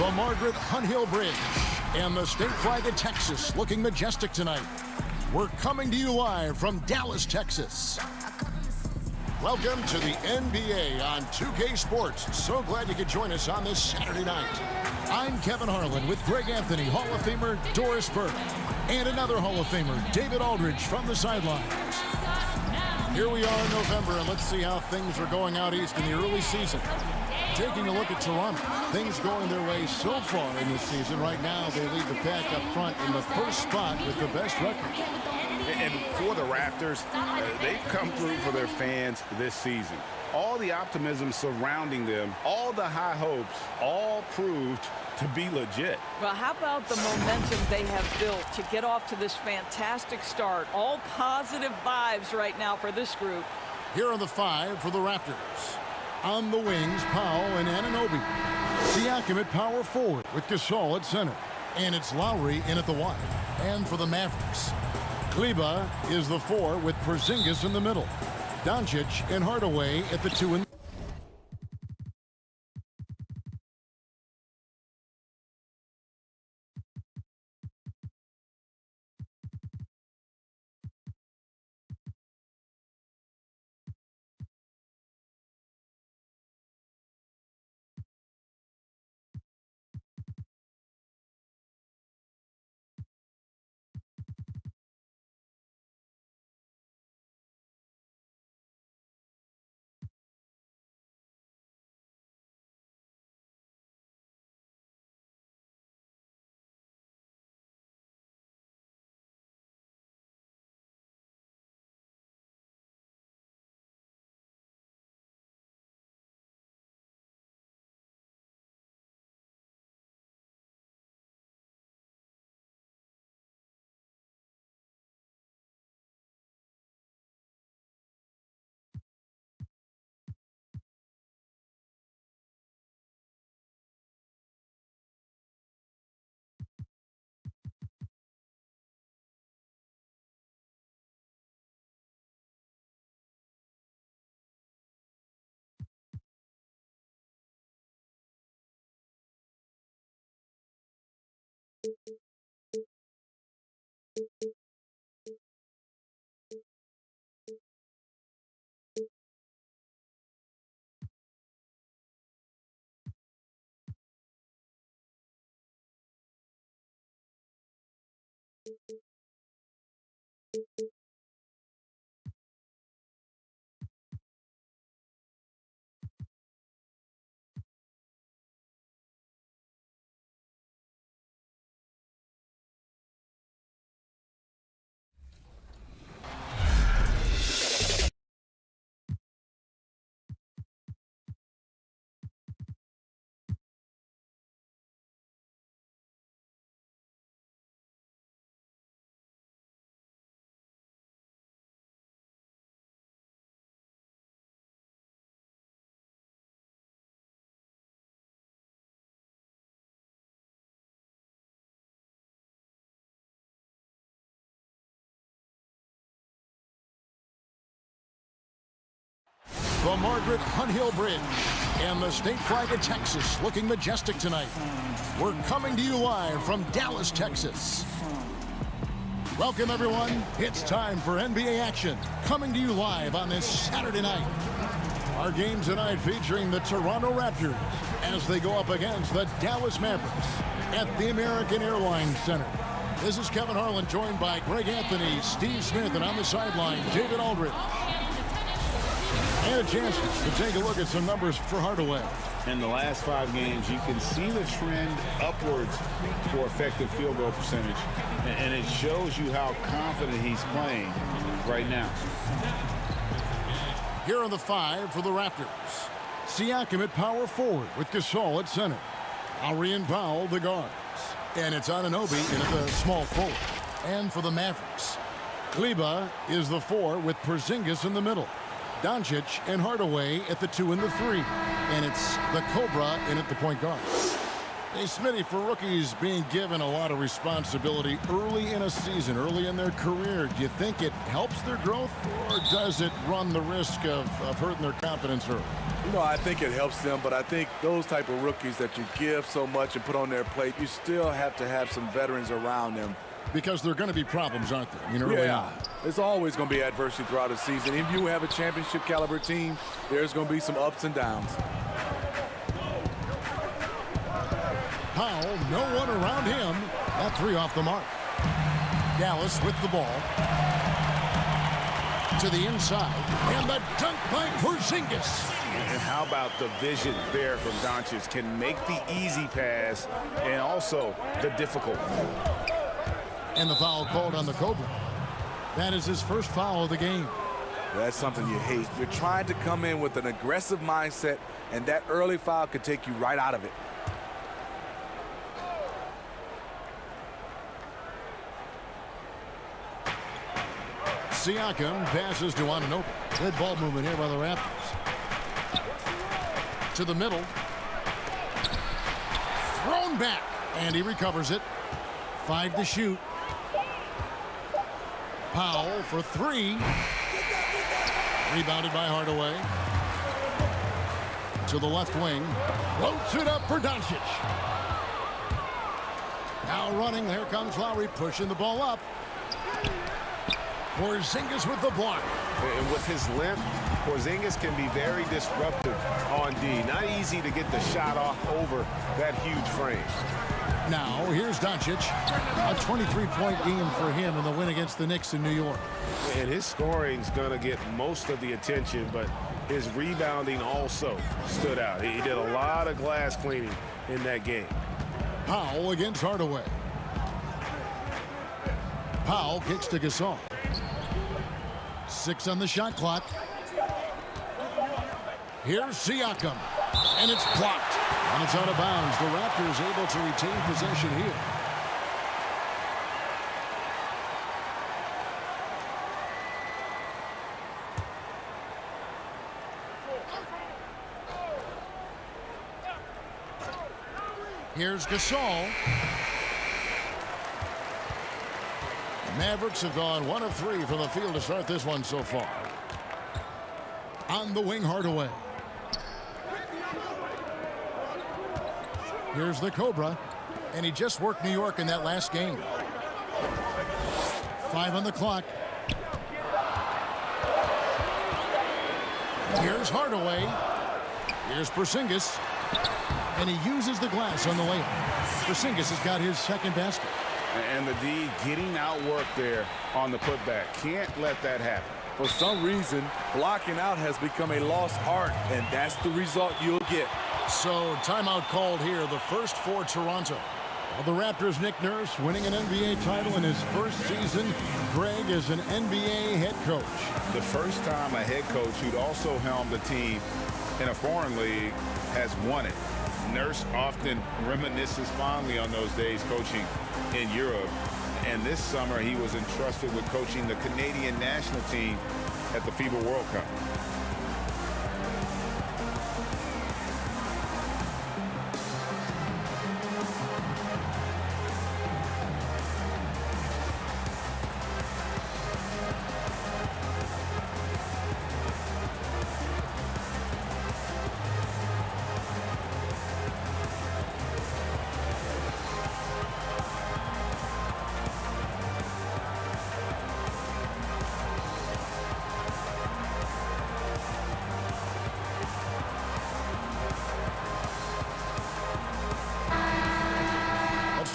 The Margaret Hunt-Hill Bridge and the state flag of Texas looking majestic tonight. We're coming to you live from Dallas, Texas. Welcome to the NBA on 2K Sports. So glad you could join us on this Saturday night. I'm Kevin Harlan with Greg Anthony, Hall of Famer Doris Burke, and another Hall of Famer, David Aldridge, from the sidelines. Here we are in November, and let's see how things are going out east in the early season. Taking a look at Toronto, things going their way so far in this season. Right now, they lead the pack up front in the first spot with the best record. And for the Raptors, they've come through for their fans this season. All the optimism surrounding them, all the high hopes, all proved to be legit. Well, how about the momentum they have built to get off to this fantastic start? All positive vibes right now for this group. Here are the five for the Raptors. On the wings, Powell and Anunoby. Siakam at power forward with Gasol at center. And it's Lowry in at the one. And for the Mavericks, Kleba is the four with Porzingis in the middle. Doncic and Hardaway at the two and the Margaret Hunt-Hill Bridge and the state flag of Texas looking majestic tonight. We're coming to you live from Dallas, Texas. Welcome, everyone. It's time for NBA action, coming to you live on this Saturday night. Our game tonight featuring the Toronto Raptors as they go up against the Dallas Mavericks at the American Airlines Center. This is Kevin Harlan, joined by Greg Anthony, Steve Smith, and on the sideline, David Aldridge. And a chance to take a look at some numbers for Hardaway. In the last 5 games, you can see the trend upwards for effective field goal percentage. And it shows you how confident he's playing right now. Here are the five for the Raptors. Siakam at power forward with Gasol at center. Lowry and Powell, the guards. And it's Anunoby in at the small forward. And for the Mavericks, Kleba is the four with Porzingis in the middle. Doncic and Hardaway at the 2 and the 3. And it's the Cobra in at the point guard. Hey, Smitty, for rookies being given a lot of responsibility early in a season, early in their career, do you think it helps their growth, or does it run the risk of hurting their confidence early? You know, I think it helps them, but I think those type of rookies that you give so much and put on their plate, you still have to have some veterans around them. Because there are going to be problems, aren't there? You know, early on. There's always going to be adversity throughout the season. If you have a championship caliber team, there's going to be some ups and downs. Powell, no one around him. That three off the mark. Dallas with the ball. To the inside. And the dunk by Porzingis. And how about the vision there from Doncic? Can make the easy pass and also the difficult one. And the foul called on the Cobra. That is his first foul of the game. That's something you hate. You're trying to come in with an aggressive mindset, and that early foul could take you right out of it. Siakam passes to Anunoby. Good ball movement here by the Raptors. To the middle. Thrown back. And he recovers it. 5 to shoot. Powell for 3. Rebounded by Hardaway. To the left wing. Floats it up for Doncic. Now running. There comes Lowry pushing the ball up. Porzingis with the block. And with his length, Porzingis can be very disruptive on D. Not easy to get the shot off over that huge frame. Now, here's Doncic. A 23-point game for him in the win against the Knicks in New York. And his scoring's going to get most of the attention, but his rebounding also stood out. He did a lot of glass cleaning in that game. Powell against Hardaway. Powell kicks to Gasol. 6 on the shot clock. Here's Siakam. And it's blocked. And it's out of bounds. The Raptors able to retain possession here. Here's Gasol. Mavericks have gone 1 of 3 from the field to start this one so far. On the wing, Hardaway. Here's the Cobra. And he just worked New York in that last game. 5 on the clock. Here's Hardaway. Here's Porzingis. And he uses the glass on the layup. Porzingis has got his second basket. And the D getting outworked there on the putback. Can't let that happen. For some reason, blocking out has become a lost art, and that's the result you'll get. So, timeout called here, the first for Toronto. Well, the Raptors' Nick Nurse winning an NBA title in his first season. Greg is an NBA head coach. The first time a head coach who'd also helmed a team in a foreign league has won it. Nurse often reminisces fondly on those days coaching in Europe. And this summer, he was entrusted with coaching the Canadian national team at the FIBA World Cup.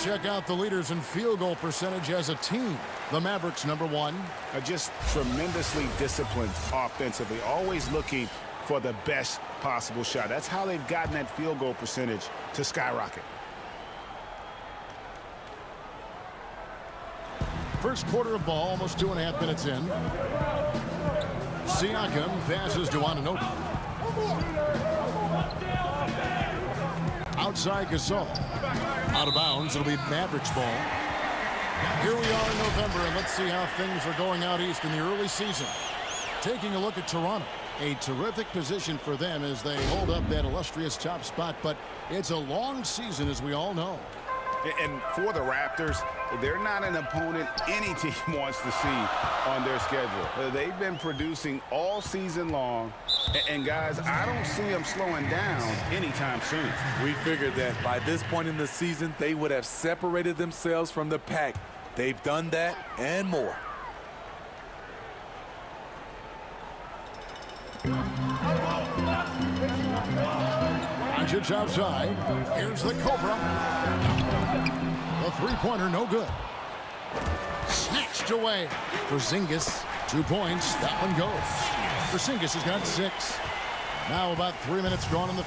Check out the leaders in field goal percentage as a team. The Mavericks, number 1. Are just tremendously disciplined offensively, always looking for the best possible shot. That's how they've gotten that field goal percentage to skyrocket. First quarter of ball, almost 2.5 minutes in. Siakam passes to Anunoby. Outside Gasol. Out of bounds. It'll be Mavericks ball. Here we are in November, and let's see how things are going out east in the early season. Taking a look at Toronto. A terrific position for them as they hold up that illustrious top spot, but it's a long season, as we all know. And for the Raptors, they're not an opponent any team wants to see on their schedule. They've been producing all season long, and guys, I don't see them slowing down anytime soon. We figured that by this point in the season, they would have separated themselves from the pack. They've done that and more. Doncic outside. Here's the Cobra. The three-pointer, no good. Snatched away. Porzingis, 2 points. That one goes. Porzingis has got 6. Now about 3 minutes gone in the...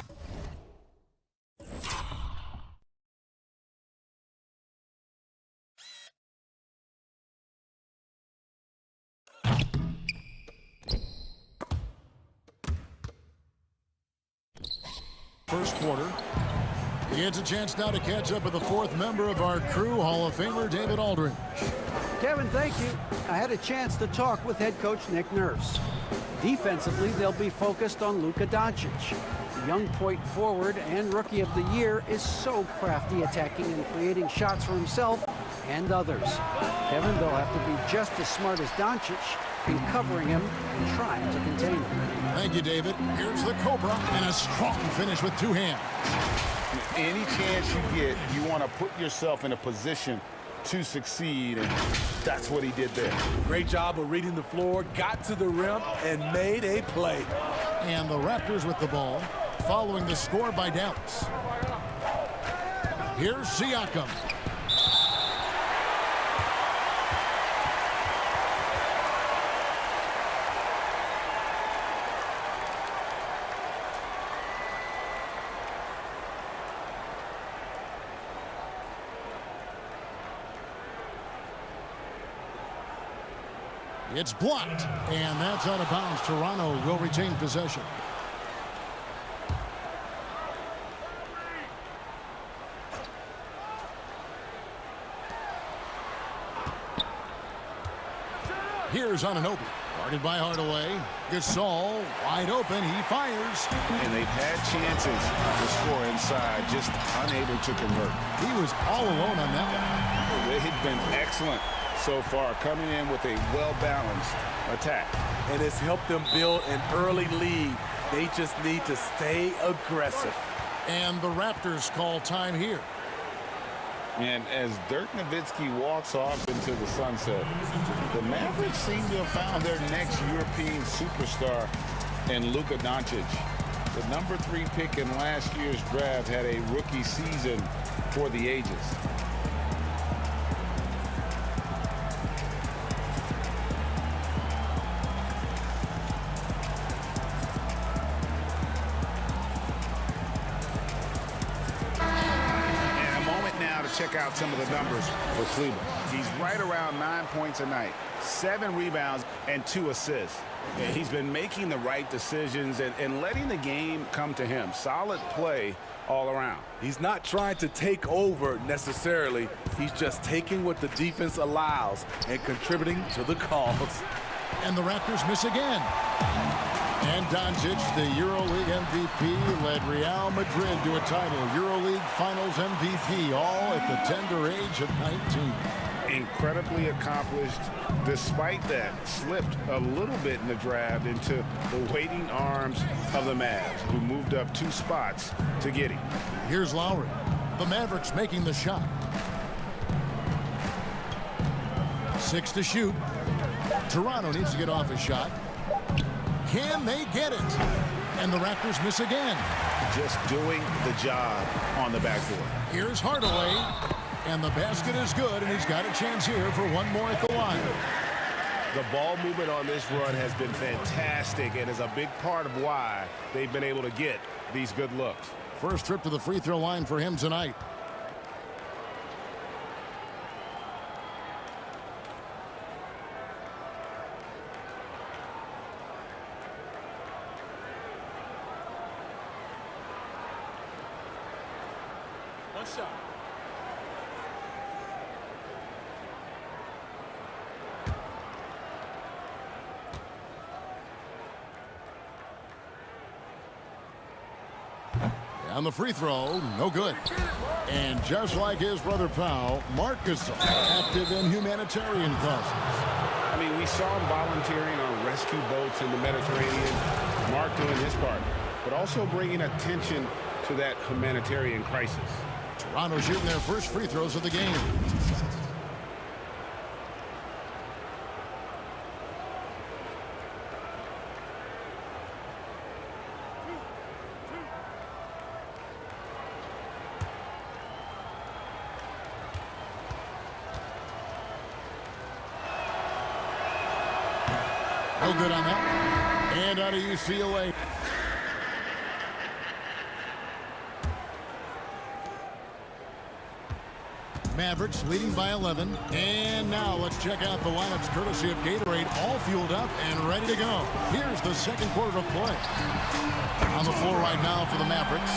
first quarter. He gets a chance now to catch up with the fourth member of our crew, Hall of Famer David Aldridge. Kevin, thank you. I had a chance to talk with head coach Nick Nurse. Defensively, they'll be focused on Luka Doncic. The young point forward and rookie of the year is so crafty attacking and creating shots for himself and others. Kevin, they'll have to be just as smart as Doncic in covering him and trying to contain him. Thank you, David. Here's the Cobra and a strong finish with 2 hands. Any chance you get, you want to put yourself in a position to succeed, and that's what he did there. Great job of reading the floor, got to the rim, and made a play. And the Raptors with the ball, following the score by Dallas. Here's Siakam. It's blocked, and that's out of bounds. Toronto will retain possession. Here's Anunoby, guarded by Hardaway. Gasol, wide open, he fires. And they've had chances to score inside, just unable to convert. He was all alone on that one. They've been excellent so far, coming in with a well-balanced attack. And it's helped them build an early lead. They just need to stay aggressive. And the Raptors call time here. And as Dirk Nowitzki walks off into the sunset, the Mavericks seem to have found their next European superstar in Luka Doncic. The number 3 pick in last year's draft had a rookie season for the ages. Check out some of the numbers for Cleveland. He's right around 9 points a night, 7 rebounds, and 2 assists. And he's been making the right decisions and letting the game come to him. Solid play all around. He's not trying to take over necessarily. He's just taking what the defense allows and contributing to the cause. And the Raptors miss again. And Doncic, the EuroLeague MVP, led Real Madrid to a title. EuroLeague Finals MVP, all at the tender age of 19. Incredibly accomplished. Despite that, slipped a little bit in the draft into the waiting arms of the Mavs, who moved up 2 spots to get him. Here's Lowry. The Mavericks making the shot. 6 to shoot. Toronto needs to get off a shot. Can they get it? And the Raptors miss again. Just doing the job on the backboard. Here's Hardaway. And the basket is good, and he's got a chance here for one more at the line. The ball movement on this run has been fantastic and is a big part of why they've been able to get these good looks. First trip to the free throw line for him tonight. One shot. And the free throw, no good. And just like his brother Powell, Marcus active in humanitarian causes. I mean, we saw him volunteering on rescue boats in the Mediterranean. Mark doing his part, but also bringing attention to that humanitarian crisis. Toronto shooting their first free throws of the game. No good on that. And out of UCLA. Mavericks leading by 11. And now let's check out the lineups courtesy of Gatorade, all fueled up and ready to go. Here's the second quarter of play. On the floor right now for the Mavericks,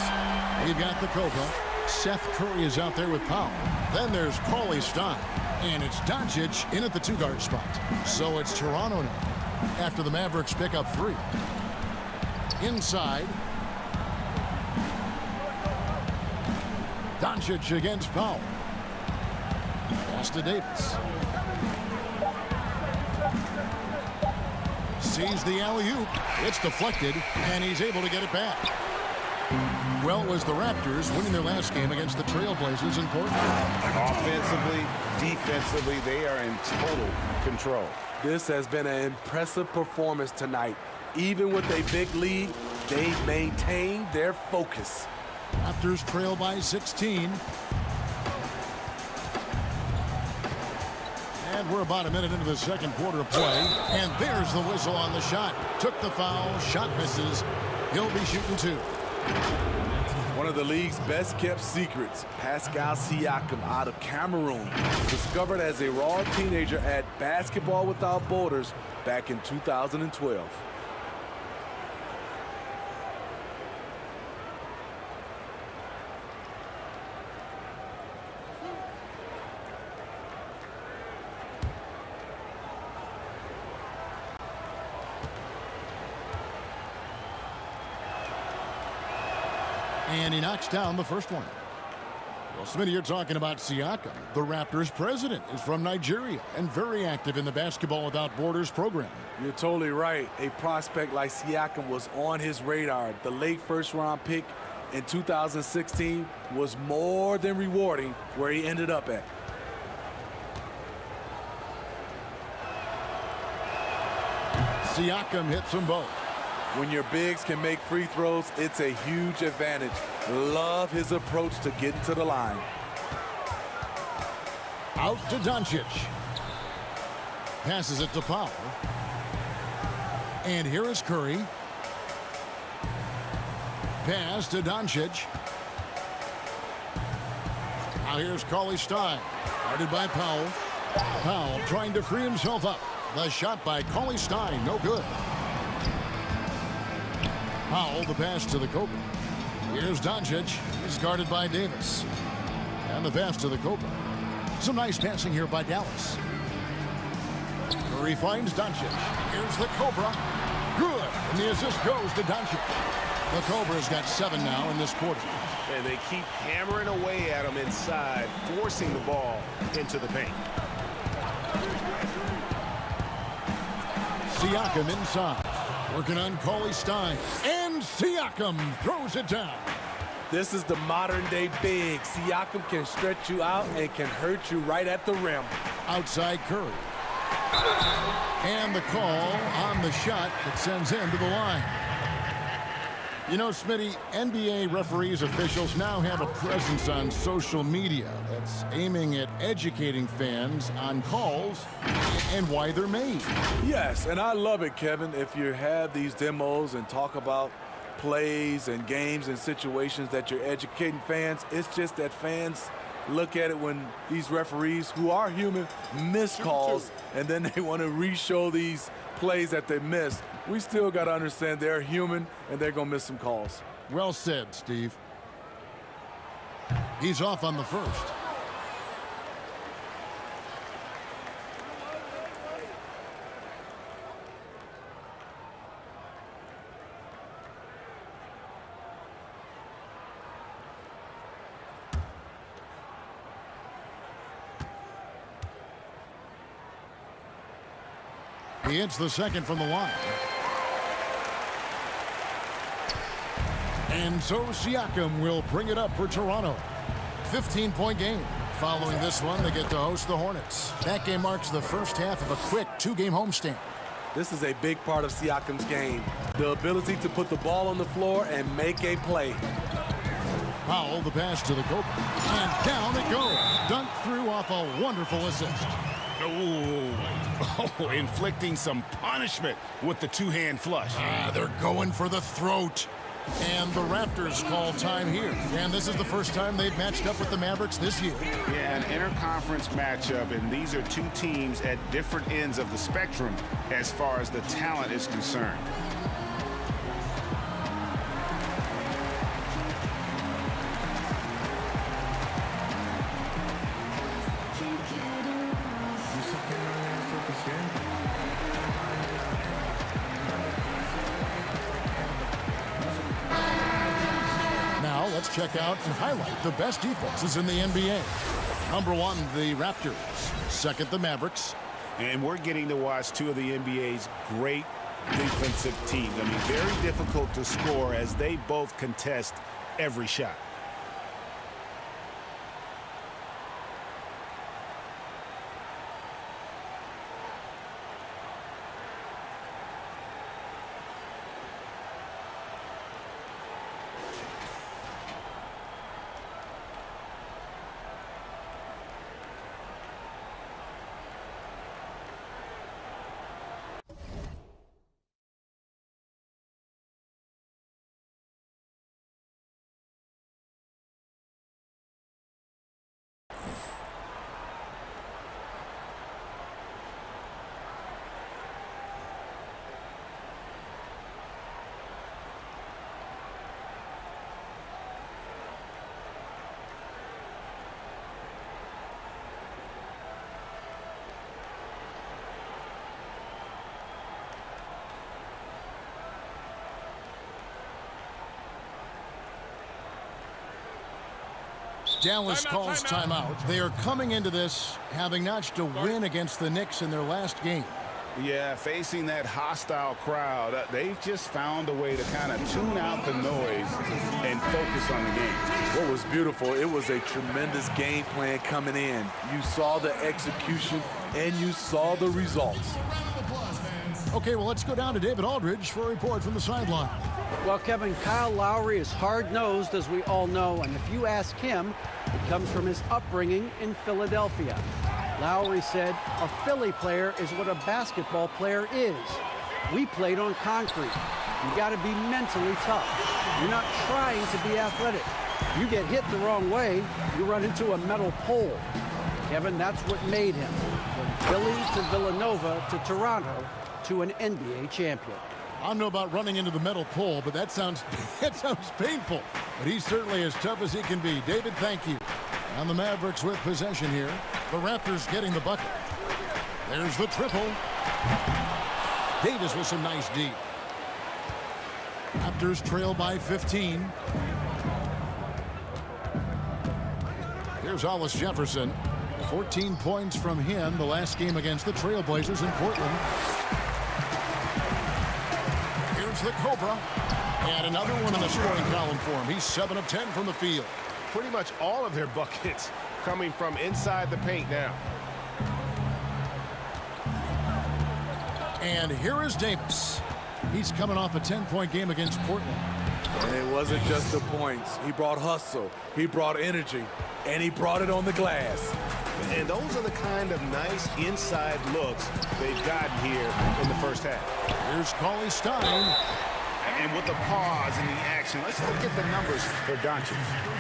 we've got the Cobra. Seth Curry is out there with Powell. Then there's Cauley Stein. And it's Doncic in at the two-guard spot. So it's Toronto now, after the Mavericks pick up 3. Inside. Doncic against Powell. Pass to Davis. Sees the alley-oop. It's deflected, and he's able to get it back. Well, it was the Raptors winning their last game against the Trailblazers in Portland. Offensively, defensively, they are in total control. This has been an impressive performance tonight. Even with a big lead, they've maintained their focus. Raptors trail by 16. And we're about a minute into the second quarter of play. And there's the whistle on the shot. Took the foul. Shot misses. He'll be shooting 2. One of the league's best-kept secrets, Pascal Siakam out of Cameroon, discovered as a raw teenager at Basketball Without Borders back in 2012. And he knocks down the first one. Well, Smitty, you're talking about Siakam. The Raptors president is from Nigeria and very active in the Basketball Without Borders program. You're totally right. A prospect like Siakam was on his radar. The late first-round pick in 2016 was more than rewarding where he ended up at. Siakam hits them both. When your bigs can make free throws, it's a huge advantage. Love his approach to getting to the line. Out to Doncic. Passes it to Powell. And here is Curry. Pass to Doncic. Now here's Cauley Stein. Guarded by Powell. Powell trying to free himself up. The shot by Cauley Stein, no good. Powell, the pass to the Cobra. Here's Doncic. He's guarded by Davis. And the pass to the Cobra. Some nice passing here by Dallas. Curry finds Doncic. Here's the Cobra. Good. And the assist goes to Doncic. The Cobra's got 7 now in this quarter. And they keep hammering away at him inside, forcing the ball into the paint. Siakam inside. Working on Cauley Stein. And Siakam throws it down. This is the modern-day big. Siakam can stretch you out and can hurt you right at the rim. Outside Curry. And the call on the shot that sends him to the line. You know, Smitty, NBA referees, officials now have a presence on social media that's aiming at educating fans on calls and why they're made. Yes, and I love it, Kevin. If you have these demos and talk about plays and games and situations that you're educating fans, it's just that fans look at it when these referees, who are human, miss calls, and then they want to re-show these plays that they missed. We still got to understand they're human and they're going to miss some calls. Well said, Steve. He's off on the first. He hits the second from the line. And so Siakam will bring it up for Toronto. 15-point game. Following this one, they get to host the Hornets. That game marks the first half of a quick 2-game homestand. This is a big part of Siakam's game. The ability to put the ball on the floor and make a play. Powell, the pass to the Cobra. And down it goes. Dunked through off a wonderful assist. Oh, inflicting some punishment with the two-hand flush. They're going for the throat. And the Raptors call time here. And this is the first time they've matched up with the Mavericks this year. Yeah, an interconference matchup, and these are two teams at different ends of the spectrum as far as the talent is concerned. Let's check out and highlight the best defenses in the NBA. Number 1, the Raptors. Second, the Mavericks. And we're getting to watch two of the NBA's great defensive teams. I mean, very difficult to score as they both contest every shot. Dallas calls timeout. They are coming into this having notched a win against the Knicks in their last game. Yeah, facing that hostile crowd, they've just found a way to kind of tune out the noise and focus on the game. What was beautiful, it was a tremendous game plan coming in. You saw the execution and you saw the results. Okay, well, let's go down to David Aldridge for a report from the sideline. Well, Kevin, Kyle Lowry is hard-nosed, as we all know, and if you ask him, it comes from his upbringing in Philadelphia. Lowry said, a Philly player is what a basketball player is. We played on concrete. You got to be mentally tough. You're not trying to be athletic. You get hit the wrong way, you run into a metal pole. Kevin, that's what made him. From Philly to Villanova to Toronto to an NBA champion. I don't know about running into the metal pole, but that sounds painful. But he's certainly as tough as he can be. David, thank you. And the Mavericks with possession here. The Raptors getting the bucket. There's the triple. Davis with some nice D. Raptors trail by 15. Here's Hollis Jefferson. 14 points from him the last game against the Trailblazers in Portland. Here's the Cobra. And another one in the scoring column for him. He's 7 of 10 from the field. Pretty much all of their buckets coming from inside the paint now. And here is Davis. He's coming off a 10-point game against Portland. And it wasn't just the points. He brought hustle, he brought energy, and he brought it on the glass. And those are the kind of nice inside looks they've gotten here in the first half. Here's Cauley Stein. And with the pause and the action, let's look at the numbers for Doncic.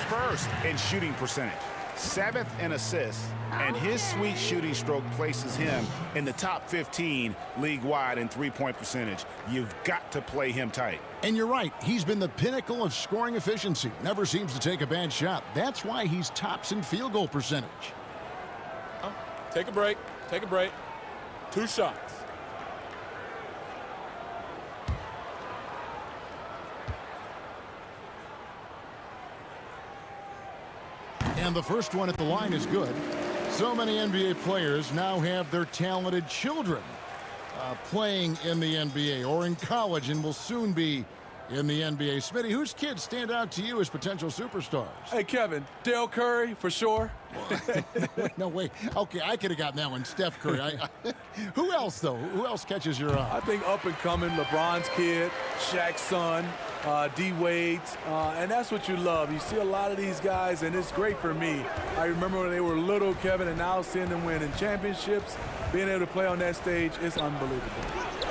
First in shooting percentage, 7th in assists, and his sweet shooting stroke places him in the top 15 league-wide in three-point percentage. You've got to play him tight. And you're right. He's been the pinnacle of scoring efficiency. Never seems to take a bad shot. That's why he's tops in field goal percentage. Take a break. Take a break. 2 shots. And the first one at the line is good. So many NBA players now have their talented children playing in the NBA or in college and will soon be in the NBA. Smitty, whose kids stand out to you as potential superstars? Hey, Kevin, Dale Curry, for sure. No way. Okay, I could have gotten that one. Steph Curry. Who else, though? Who else catches your eye? I think up and coming, LeBron's kid, Shaq's son, D-Wade's, and that's what you love. You see a lot of these guys, and it's great for me. I remember when they were little, Kevin, and now seeing them win in championships, being able to play on that stage, it's unbelievable.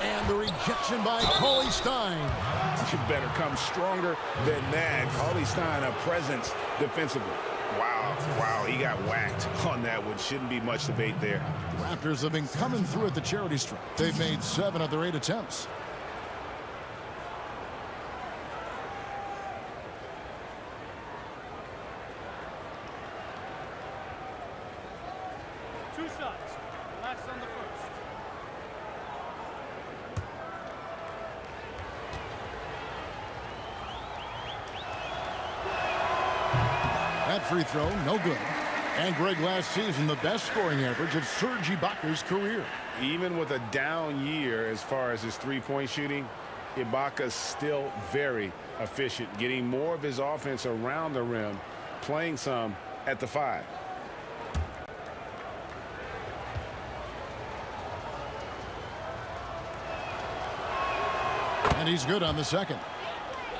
And the rejection by Cauley Stein. You better come stronger than that. Cauley Stein, a presence defensively. Wow, he got whacked on that one. Shouldn't be much debate there. The Raptors have been coming through at the charity stripe. They've made 7 of their 8 attempts. Two shots. Last on the first. That free throw, no good. And Greg, last season, the best scoring average of Serge Ibaka's career. Even with a down year as far as his three-point shooting, Ibaka's still very efficient, getting more of his offense around the rim, playing some at the 5. And he's good on the second.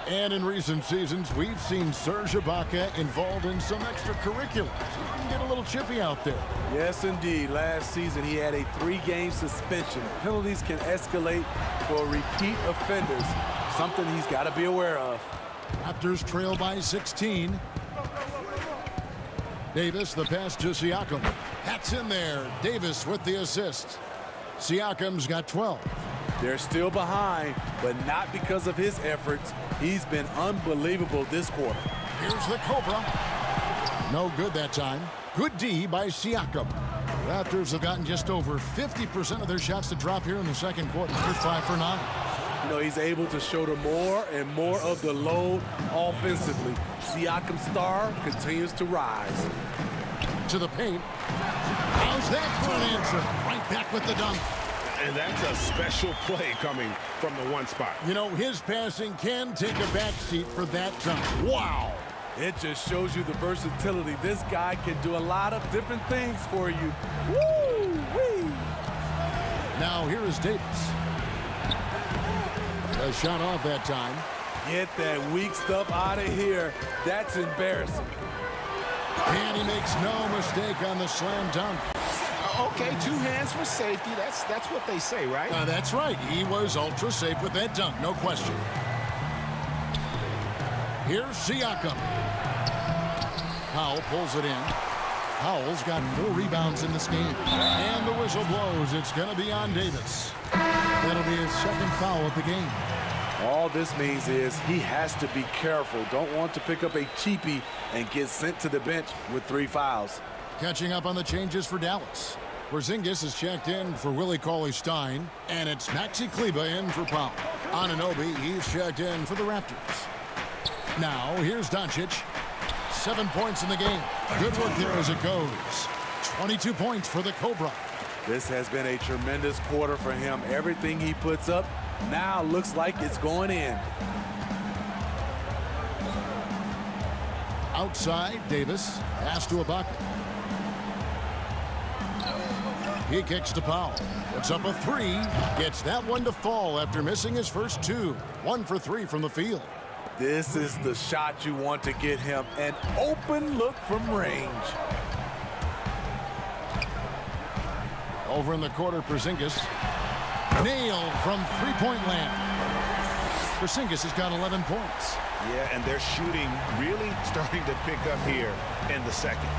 And in recent seasons, we've seen Serge Ibaka involved in some extracurriculars. He can get a little chippy out there. Yes, indeed. Last season, he had a 3-game suspension. Penalties can escalate for repeat offenders, something he's got to be aware of. Raptors trail by 16. Davis, the pass to Siakam. That's in there. Davis with the assist. Siakam's got 12. They're still behind, but not because of his efforts. He's been unbelievable this quarter. Here's the Cobra. No good that time. Good D by Siakam. Raptors have gotten just over 50% of their shots to drop here in the second quarter. They're 5 for 9. You know, he's able to show them more and more of the load offensively. Siakam's star continues to rise. To the paint. How's that for an answer? Right back with the dunk. And that's a special play coming from the one spot. You know, his passing can take a back seat for that dunk. Wow. It just shows you the versatility. This guy can do a lot of different things for you. Woo-wee. Now here is Davis. A shot off that time. Get that weak stuff out of here. That's embarrassing. And he makes no mistake on the slam dunk. Okay, 2 hands for safety. That's what they say, right? That's right. He was ultra safe with that dunk, no question. Here's Siakam. Powell pulls it in. Powell's got 4 rebounds in this game. And the whistle blows. It's going to be on Davis. That'll be his second foul of the game. All this means is he has to be careful. Don't want to pick up a cheapie and get sent to the bench with 3 fouls. Catching up on the changes for Dallas. Porzingis is checked in for Willie Cauley-Stein, and it's Maxi Kleber in for Powell. Anunoby, he's checked in for the Raptors. Now, here's Doncic. 7 points in the game. Good work there as it goes. 22 points for the Cobra. This has been a tremendous quarter for him. Everything he puts up now looks like it's going in. Outside, Davis. Pass to Ibaka. He kicks to Powell. Puts up a 3. Gets that one to fall after missing his first 2. 1 for 3 from the field. This is the shot you want to get him. An open look from range. Over in the quarter, Porzingis. Nailed from 3-point land. Porzingis has got 11 points. Yeah, and their shooting really starting to pick up here in the second.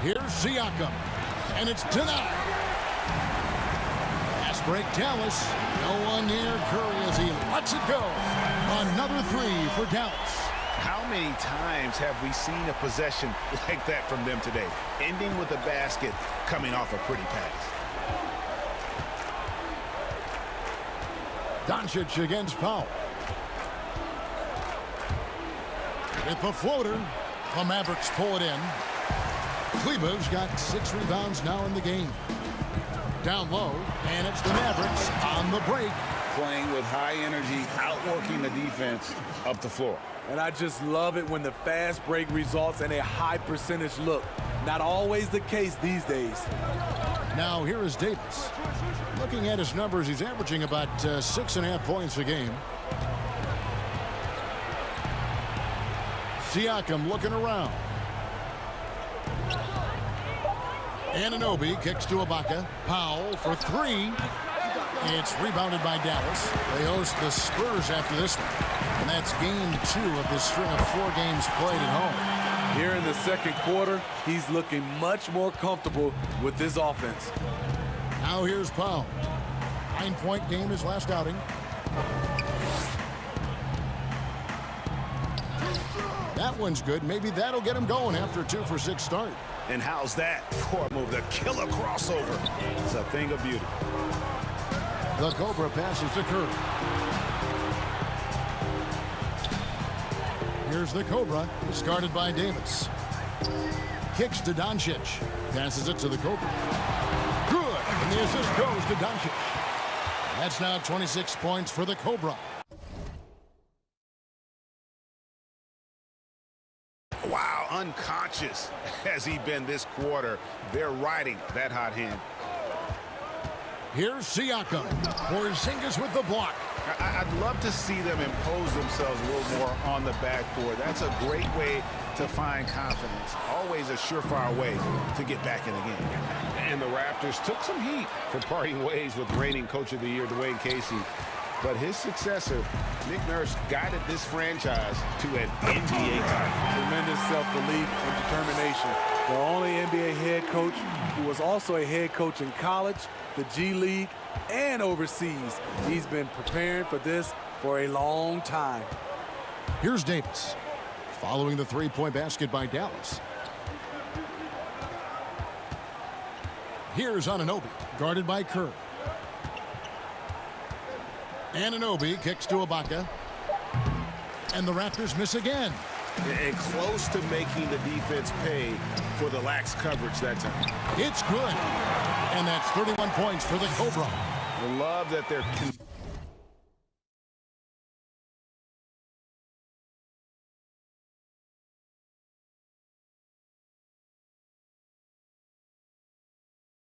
Here's Siakam, and it's denied. Fast break, Dallas. No one near Curry as he lets it go. Another 3 for Dallas. How many times have we seen a possession like that from them today? Ending with a basket, coming off a pretty pass. Doncic against Powell. With the floater, the Mavericks pull it in. Kleber's got 6 rebounds now in the game. Down low, and it's the Mavericks on the break. Playing with high energy, outworking the defense up the floor. And I just love it when the fast break results in a high percentage look. Not always the case these days. Now here is Davis. Looking at his numbers, he's averaging about 6.5 points a game. Siakam looking around. Anunoby kicks to Ibaka. Powell for three. It's rebounded by Dallas. They host the Spurs after this one. And that's game 2 of this string of 4 games played at home. Here in the second quarter, he's looking much more comfortable with his offense. Now here's Powell. 9-point game his last outing. That one's good. Maybe that'll get him going after a 2-for-6 start. And how's that for a move? The killer crossover. It's a thing of beauty. The Cobra passes to Curry. Here's the Cobra, discarded by Davis. Kicks to Doncic. Passes it to the Cobra. Good. And the assist goes to Doncic. That's now 26 points for the Cobra. Wow, unconscious has he been this quarter. They're riding that hot hand. Here's Siakam. Porzingis with the block. I'd love to see them impose themselves a little more on the backboard. That's a great way to find confidence. Always a surefire way to get back in the game. And the Raptors took some heat for parting ways with reigning Coach of the Year, Dwayne Casey. But his successor, Nick Nurse, guided this franchise to an NBA title. Tremendous self-belief and determination. The only NBA head coach who was also a head coach in college, the G League, and overseas. He's been preparing for this for a long time. Here's Davis. Following the three-point basket by Dallas. Here's Anunoby, guarded by Curry. Anunoby kicks to Ibaka. And the Raptors miss again. And close to making the defense pay for the lax coverage that time. It's good. And that's 31 points for the Cobra. I love that they're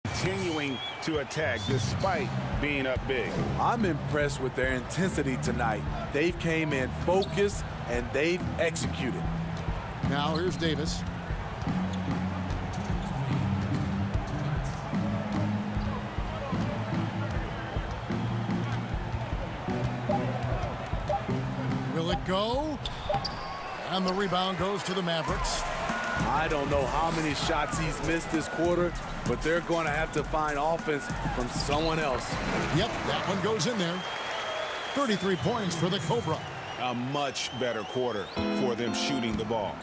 continuing to attack despite being up big. I'm impressed with their intensity tonight. They've came in focused and they've executed. Now here's Davis. Will it go? And the rebound goes to the Mavericks. I don't know how many shots he's missed this quarter, but they're going to have to find offense from someone else. Yep, that one goes in there. 33 points for the Cobra. A much better quarter for them shooting the ball.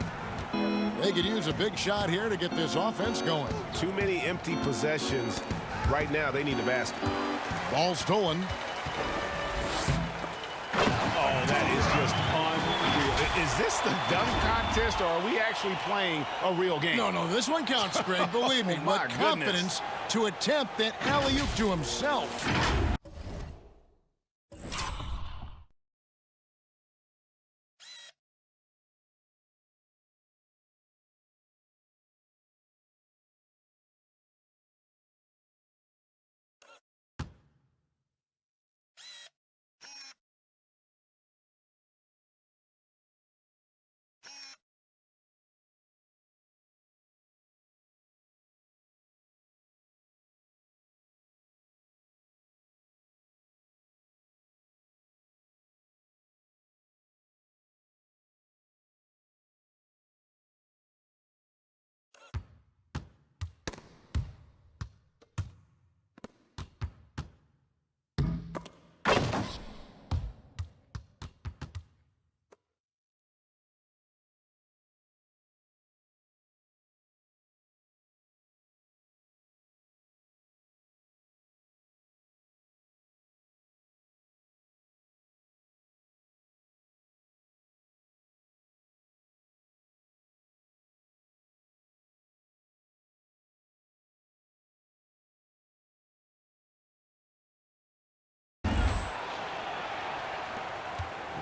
They could use a big shot here to get this offense going. Too many empty possessions. Right now, they need a basket. Ball stolen. Oh, that is just unreal. Is this the dunk contest, or are we actually playing a real game? No, this one counts, Greg. Believe me. Oh, my But confidence to attempt that alley-oop to himself.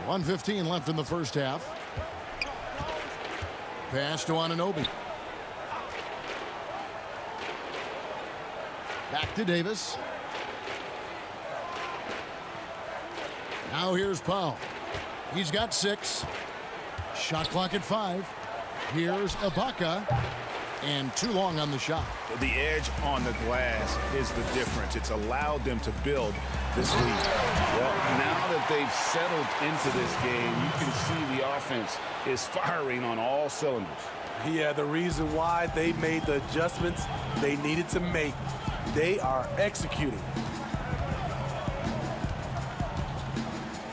1:15 left in the first half. Pass to Anunoby. Back to Davis. Now here's Powell. He's got 6. Shot clock at 5. Here's Ibaka. And too long on the shot. The edge on the glass is the difference. It's allowed them to build this lead. Well, now that they've settled into this game, you can see the offense is firing on all cylinders. Yeah, the reason why they made the adjustments they needed to make, they are executing.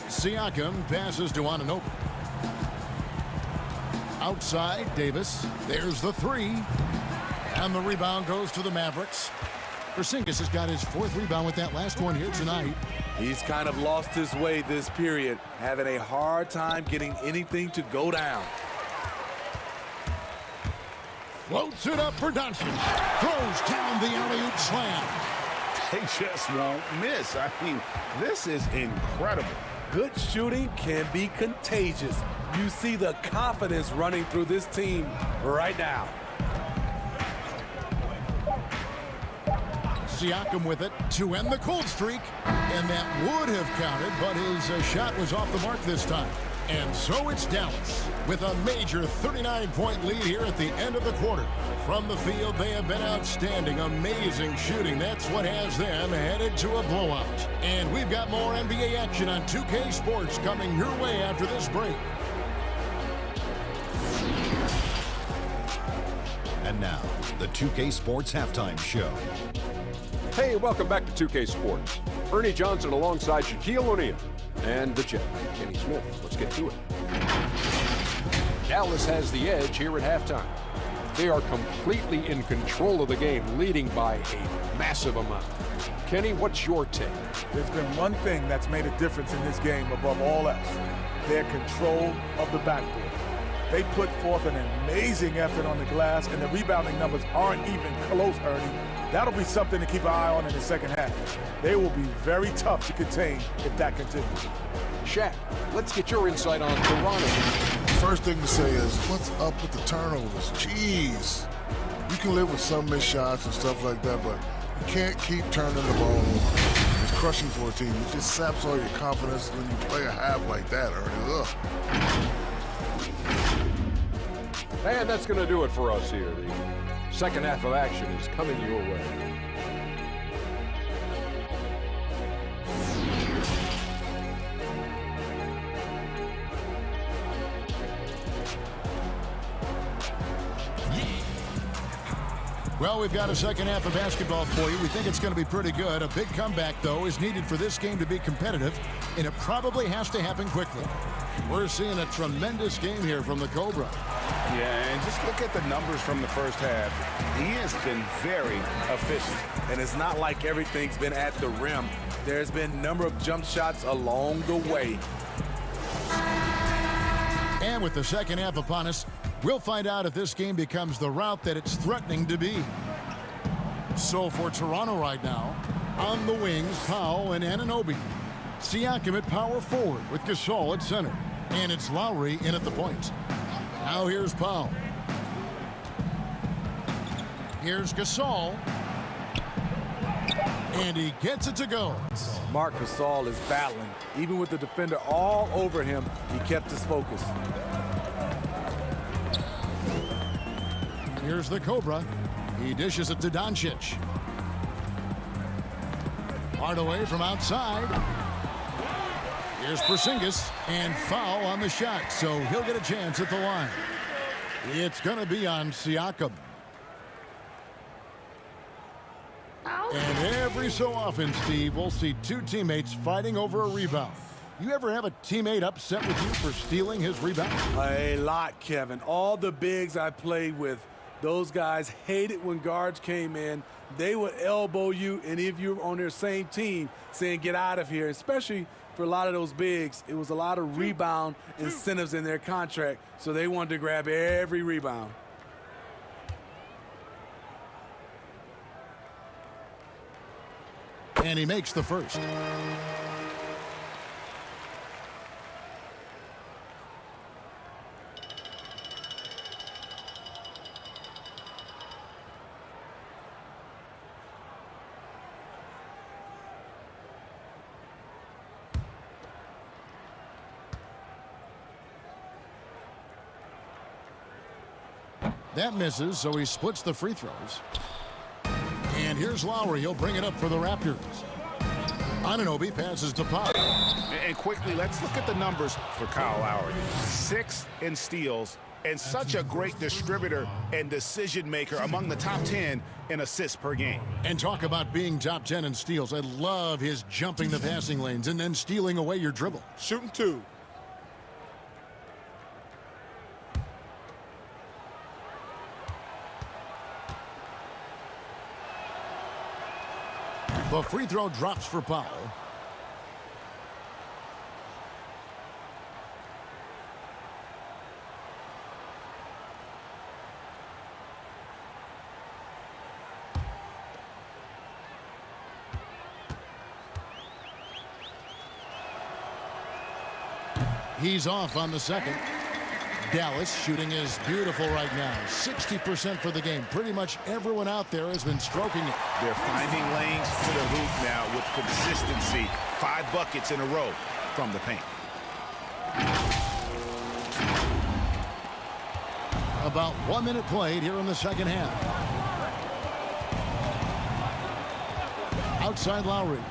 Siakam passes to Anunoby. Outside, Davis. There's the 3. And the rebound goes to the Mavericks. Porzingis has got his 4th rebound with that last one here tonight. He's kind of lost his way this period, having a hard time getting anything to go down. Floats it up for Doncic. Throws down the alley-oop slam. They just won't miss. I mean, this is incredible. Good shooting can be contagious. You see the confidence running through this team right now. Siakam with it to end the cold streak. And that would have counted, but his shot was off the mark this time. And so it's Dallas with a major 39-point lead here at the end of the quarter. From the field, they have been outstanding, amazing shooting. That's what has them headed to a blowout. And we've got more NBA action on 2K Sports coming your way after this break. And now, the 2K Sports Halftime Show. Hey, welcome back to 2K Sports. Ernie Johnson alongside Shaquille O'Neal and the Jet, Kenny Smith. Let's get to it. Dallas has the edge here at halftime. They are completely in control of the game, leading by a massive amount. Kenny, what's your take? There's been one thing that's made a difference in this game above all else. Their control of the backboard. They put forth an amazing effort on the glass, and the rebounding numbers aren't even close, Ernie. That'll be something to keep an eye on in the second half. They will be very tough to contain if that continues. Shaq, let's get your insight on Toronto. First thing to say is, what's up with the turnovers? Jeez. You can live with some missed shots and stuff like that, but you can't keep turning the ball over. It's crushing for a team. It just saps all your confidence when you play a half like that, Ernie. Ugh. And that's going to do it for us here. The second half of action is coming your way. Well, we've got a second half of basketball for you. We think it's going to be pretty good. A big comeback, though, is needed for this game to be competitive, and it probably has to happen quickly. We're seeing a tremendous game here from the Cobra. Yeah, and just look at the numbers from the first half. He has been very efficient. And it's not like everything's been at the rim. There's been a number of jump shots along the way. And with the second half upon us, we'll find out if this game becomes the route that it's threatening to be. So for Toronto right now, on the wings, Powell and Anunoby. Siakam at power forward with Gasol at center. And it's Lowry in at the point. Now here's Powell. Here's Gasol. And he gets it to go. Marc Gasol is battling. Even with the defender all over him, he kept his focus. Here's the Cobra. He dishes it to Doncic. Hardaway from outside. Here's Porzingis, and foul on the shot, so he'll get a chance at the line. It's going to be on Siakam. And every so often, Steve, we'll see two teammates fighting over a rebound. You ever have a teammate upset with you for stealing his rebound? A lot, Kevin. All the bigs I played with, those guys hated when guards came in. They would elbow you, and if you're on their same team, saying get out of here, especially for a lot of those bigs, it was a lot of rebound incentives in their contract, so they wanted to grab every rebound. And he makes the first. That misses, so he splits the free throws. And here's Lowry. He'll bring it up for the Raptors. Anunoby passes to Pop. And quickly, let's look at the numbers for Kyle Lowry. 6 in steals, and such a great distributor and decision maker, among the top 10 in assists per game. And talk about being top 10 in steals. I love his jumping the passing lanes and then stealing away your dribble. Shooting 2. The free throw drops for Powell. He's off on the second. Dallas shooting is beautiful right now. 60% for the game. Pretty much everyone out there has been stroking it. They're finding lanes to the hoop now with consistency. 5 buckets in a row from the paint. About 1 minute played here in the second half. Outside Lowry.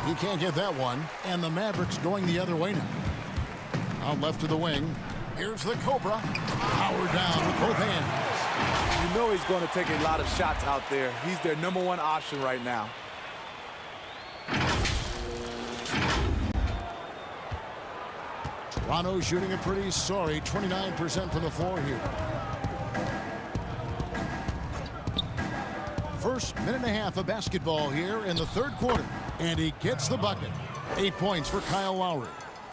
He can't get that one. And the Mavericks going the other way now. Out left to the wing. Here's the Cobra. Power down with both hands. You know he's going to take a lot of shots out there. He's their #1 option right now. Toronto shooting a pretty sorry 29% from the floor here. First minute and a half of basketball here in the third quarter. And he gets the bucket. 8 points for Kyle Lowry.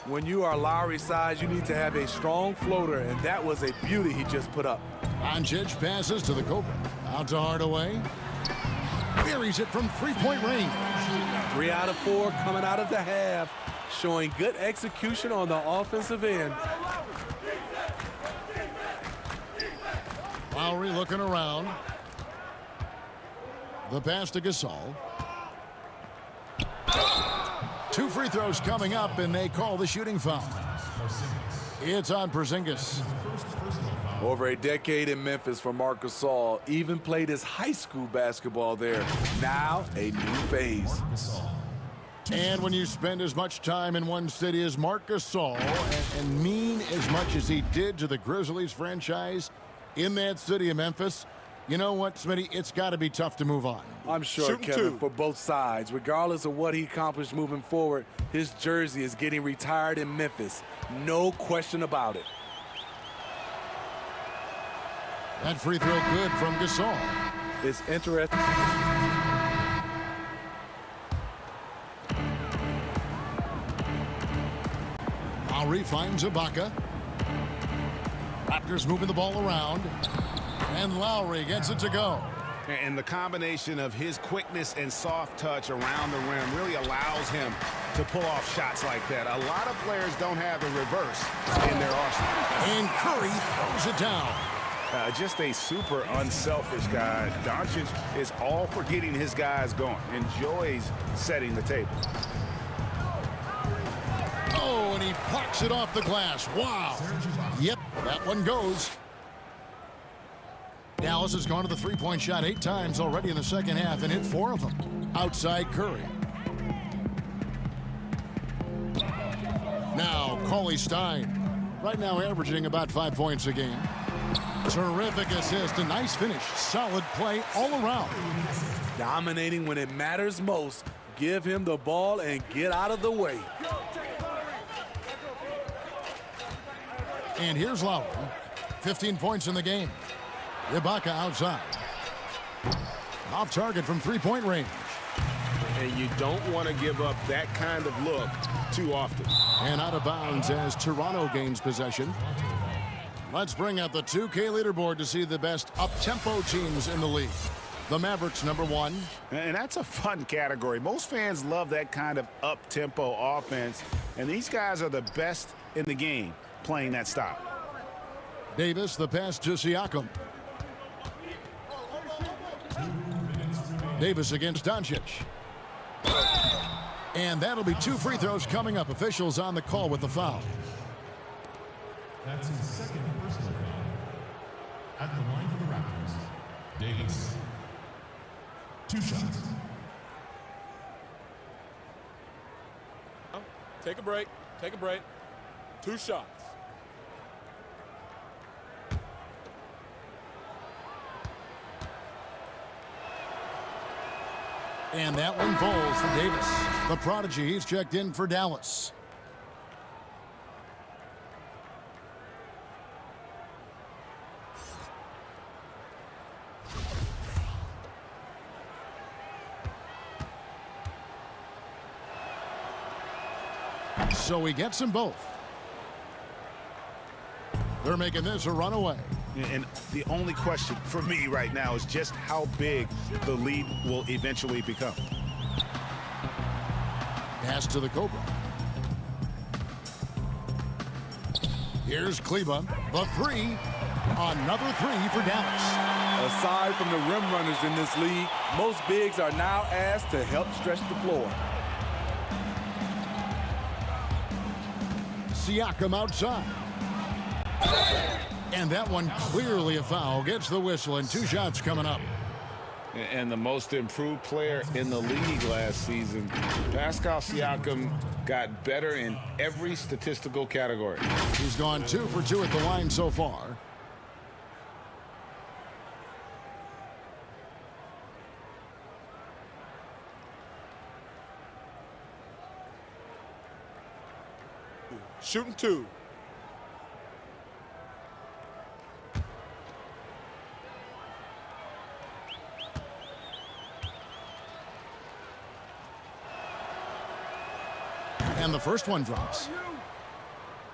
When you are Lowry's size, you need to have a strong floater, and that was a beauty he just put up. Doncic passes to the Cobra. Out to Hardaway. Buries it from three-point range. 3 out of 4 coming out of the half, showing good execution on the offensive end. Lowry looking around. The pass to Gasol. 2 free throws coming up, and they call the shooting foul. It's on Porzingis. Over a decade in Memphis for Marc Gasol. Even played his high school basketball there. Now a new phase. And when you spend as much time in one city as Marc Gasol and mean as much as he did to the Grizzlies franchise in that city of Memphis, you know what, Smitty? It's got to be tough to move on. I'm sure, Shooting Kevin, 2. for both sides. Regardless of what he accomplished moving forward, his jersey is getting retired in Memphis. No question about it. That free throw good from Gasol. It's interesting. Lowry finds Ibaka. Raptors moving the ball around. And Lowry gets it to go. And the combination of his quickness and soft touch around the rim really allows him to pull off shots like that. A lot of players don't have the reverse in their arsenal. And Curry throws it down. Just a super unselfish guy. Doncic is all for getting his guys going. Enjoys setting the table. Oh, and he plucks it off the glass. Wow. Yep, that one goes. Dallas has gone to the three-point shot 8 times already in the second half and hit 4 of them. Outside Curry. Now, Cauley-Stein. Right now averaging about 5 points a game. Terrific assist, a nice finish. Solid play all around. Dominating when it matters most. Give him the ball and get out of the way. And here's Lowry. 15 points in the game. Ibaka outside. Off target from three-point range. And you don't want to give up that kind of look too often. And out of bounds as Toronto gains possession. Let's bring out the 2K leaderboard to see the best up-tempo teams in the league. The Mavericks, #1. And that's a fun category. Most fans love that kind of up-tempo offense. And these guys are the best in the game playing that style. Davis, the pass to Siakam. Davis against Doncic. And that'll be 2 free throws coming up. Officials on the call with the foul. That's his second personal foul. At the line for the Raptors, Davis. 2 shots. Take a break. Take a break. 2 shots. And that one falls for Davis. The prodigy, he's checked in for Dallas. So he gets them both. They're making this a runaway. And the only question for me right now is just how big the lead will eventually become. Pass to the Cobra. Here's Kleba. The 3. Another 3 for Dallas. Aside from the rim runners in this league, most bigs are now asked to help stretch the floor. Siakam outside. And that one clearly a foul. Gets the whistle, and 2 shots coming up. And the most improved player in the league last season, Pascal Siakam, got better in every statistical category. He's gone 2 for 2 at the line so far. Shooting 2. And the first one drops.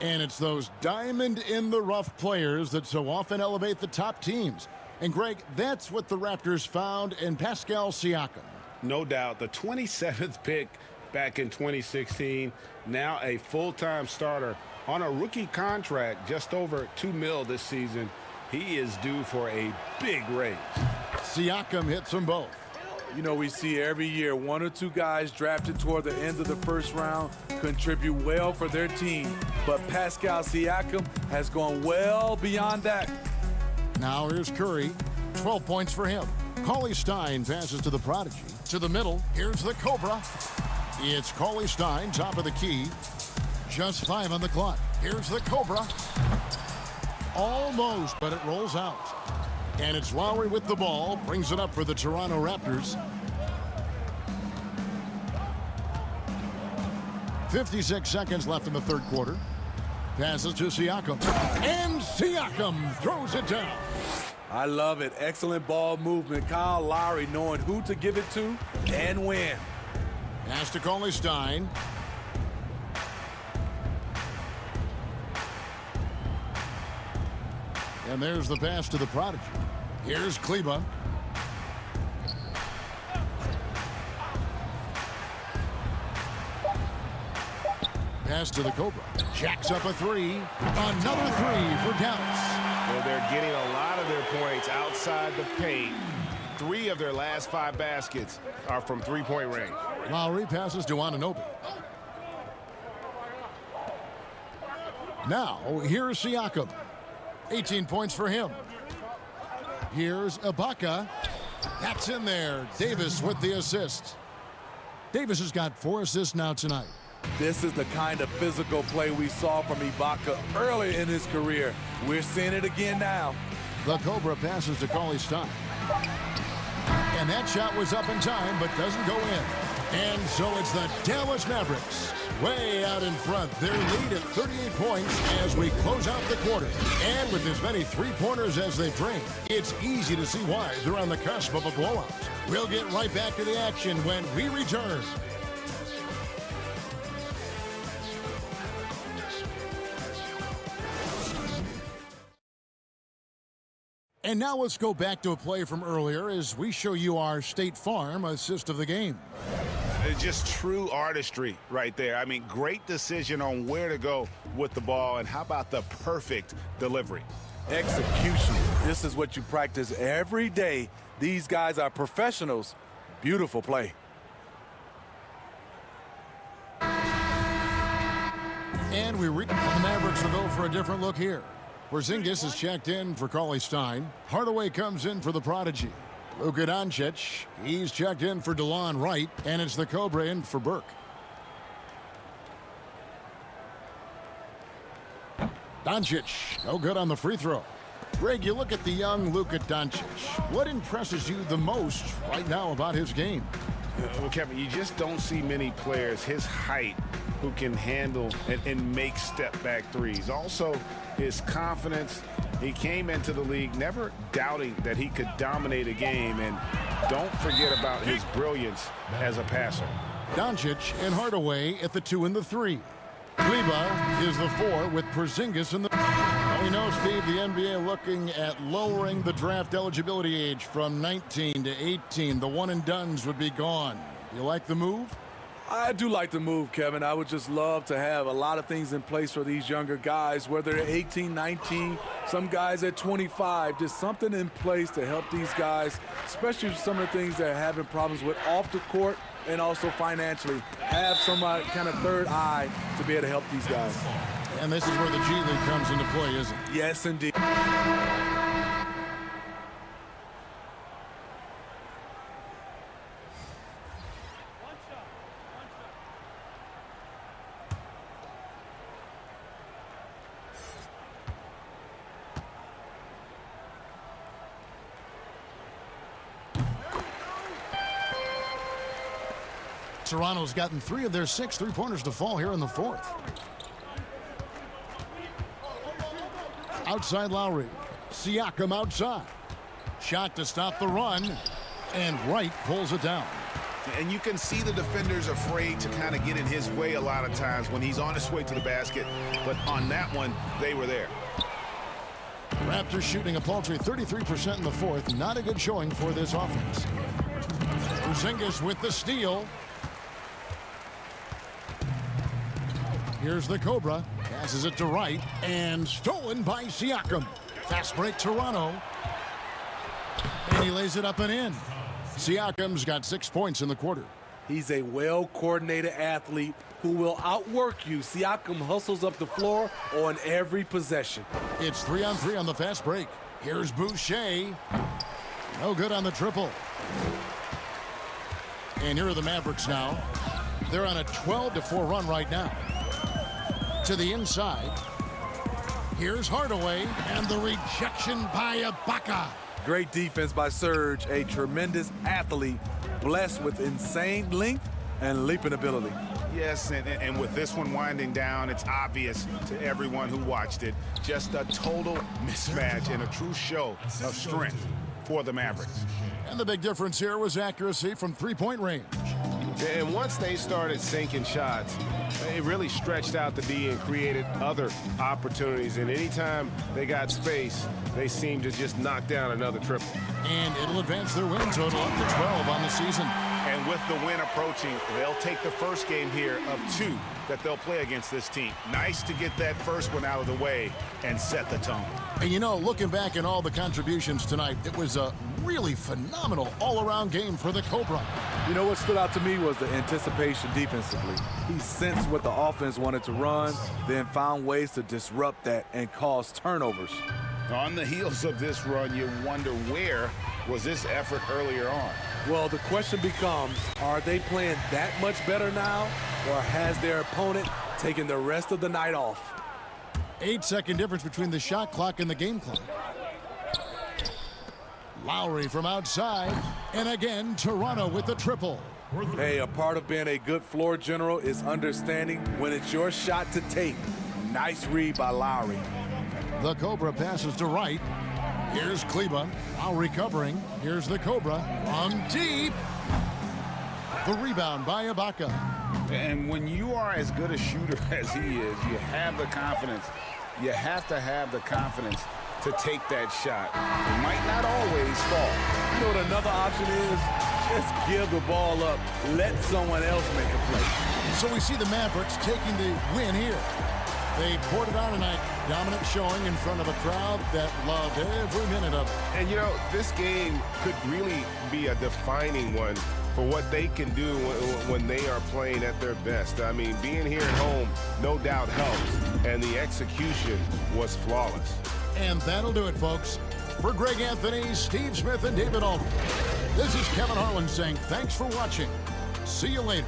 And it's those diamond-in-the-rough players that so often elevate the top teams. And, Greg, that's what the Raptors found in Pascal Siakam. No doubt. The 27th pick back in 2016, now a full-time starter on a rookie contract, just over $2 million this season. He is due for a big raise. Siakam hits them both. You know, we see every year 1 or 2 guys drafted toward the end of the first round contribute well for their team. But Pascal Siakam has gone well beyond that. Now here's Curry. 12 points for him. Cauley Stein passes to the prodigy. To the middle. Here's the Cobra. It's Cauley Stein, top of the key. Just 5 on the clock. Here's the Cobra. Almost, but it rolls out. And it's Lowry with the ball. Brings it up for the Toronto Raptors. 56 seconds left in the third quarter. Passes to Siakam. And Siakam throws it down. I love it. Excellent ball movement. Kyle Lowry knowing who to give it to and when. Pass to Cauley Stein. And there's the pass to the prodigy. Here's Kleba. Pass to the Cobra. Jacks up a 3. Another 3 for Dallas. Well, they're getting a lot of their points outside the paint. 3 of their last 5 baskets are from three-point range. Lowry passes to Anunoby. Now, here's Siakam. 18 points for him. Here's Ibaka. That's in there. Davis with the assist. Davis has got 4 assists now tonight. This is the kind of physical play we saw from Ibaka early in his career. We're seeing it again now. The Cobra passes to Cauley Stein. And that shot was up in time, but doesn't go in. And so it's the Dallas Mavericks way out in front. Their lead at 38 points as we close out the quarter. And with as many three-pointers as they bring, it's easy to see why they're on the cusp of a blowout. We'll get right back to the action when we return. And now let's go back to a play from earlier as we show you our State Farm assist of the game. Just true artistry right there. I mean, great decision on where to go with the ball, and how about the perfect delivery? Execution. This is what you practice every day. These guys are professionals. Beautiful play. And the Mavericks will go for a different look here. Porzingis is checked in for Cauley Stein. Hardaway comes in for the prodigy. Luka Doncic, he's checked in for DeLon Wright, and it's the Cobra in for Burke. Doncic, no good on the free throw. Greg, you look at the young Luka Doncic. What impresses you the most right now about his game? Well, Kevin, you just don't see many players his height who can handle and make step-back threes. Also, his confidence. He came into the league never doubting that he could dominate a game. And don't forget about his brilliance as a passer. Doncic and Hardaway at the 2 and the 3. Kleba is the 4 with Porzingis in the... Now we know, Steve, the NBA looking at lowering the draft eligibility age from 19 to 18. The one-and-dones would be gone. You like the move? I do like the move, Kevin. I would just love to have a lot of things in place for these younger guys, whether they're 18, 19, some guys at 25, just something in place to help these guys, especially some of the things they're having problems with off the court and also financially. Have some kind of third eye to be able to help these guys. And this is where the G League comes into play, isn't it? Yes, indeed. Toronto's gotten 3 of their 6 3-pointers to fall here in the 4th. Outside Lowry. Siakam outside. Shot to stop the run. And Wright pulls it down. And you can see the defenders afraid to kind of get in his way a lot of times when he's on his way to the basket. But on that one, they were there. Raptors shooting a paltry 33% in the 4th. Not a good showing for this offense. Porzingis with the steal. Here's the Cobra. Passes it to Wright. And stolen by Siakam. Fast break Toronto. And he lays it up and in. Siakam's got 6 points in the quarter. He's a well-coordinated athlete who will outwork you. Siakam hustles up the floor on every possession. It's 3-on-3 on the fast break. Here's Boucher. No good on the triple. And here are the Mavericks now. They're on a 12-4 run right now. To the inside. Here's Hardaway. And the rejection by Ibaka. Great defense by Serge, a tremendous athlete, blessed with insane length and leaping ability. Yes, and with this one winding down, it's obvious to everyone who watched it. Just a total mismatch and a true show of strength for the Mavericks. And the big difference here was accuracy from 3-point range. And once they started sinking shots, it really stretched out the D and created other opportunities. And anytime they got space, they seemed to just knock down another triple. And it'll advance their win total up to 12 on the season. And with the win approaching, they'll take the first game here of 2 that they'll play against this team. Nice to get that first one out of the way and set the tone. And you know, looking back at all the contributions tonight, it was a really phenomenal all-around game for the Cobra. You know what stood out to me was the anticipation defensively. He sensed what the offense wanted to run, then found ways to disrupt that and cause turnovers. On the heels of this run, you wonder where was this effort earlier on? Well, the question becomes, are they playing that much better now, or has their opponent taken the rest of the night off? 8-second difference between the shot clock and the game clock. Lowry from outside, and again, Toronto with the triple. Hey, a part of being a good floor general is understanding when it's your shot to take. Nice read by Lowry. The Cobra passes to Wright. Here's Kleba. Lowry covering. Here's the Cobra from deep. The rebound by Ibaka. And when you are as good a shooter as he is, you have the confidence. You have to have the confidence to take that shot. It might not always fall. You know what another option is? Just give the ball up. Let someone else make a play. So we see the Mavericks taking the win here. They poured it on tonight. Dominant showing in front of a crowd that loved every minute of it. And, you know, this game could really be a defining one for what they can do when they are playing at their best. I mean, being here at home, no doubt helps, and the execution was flawless. And that'll do it, folks. For Greg Anthony, Steve Smith, and David Aldridge, this is Kevin Harlan saying thanks for watching. See you later.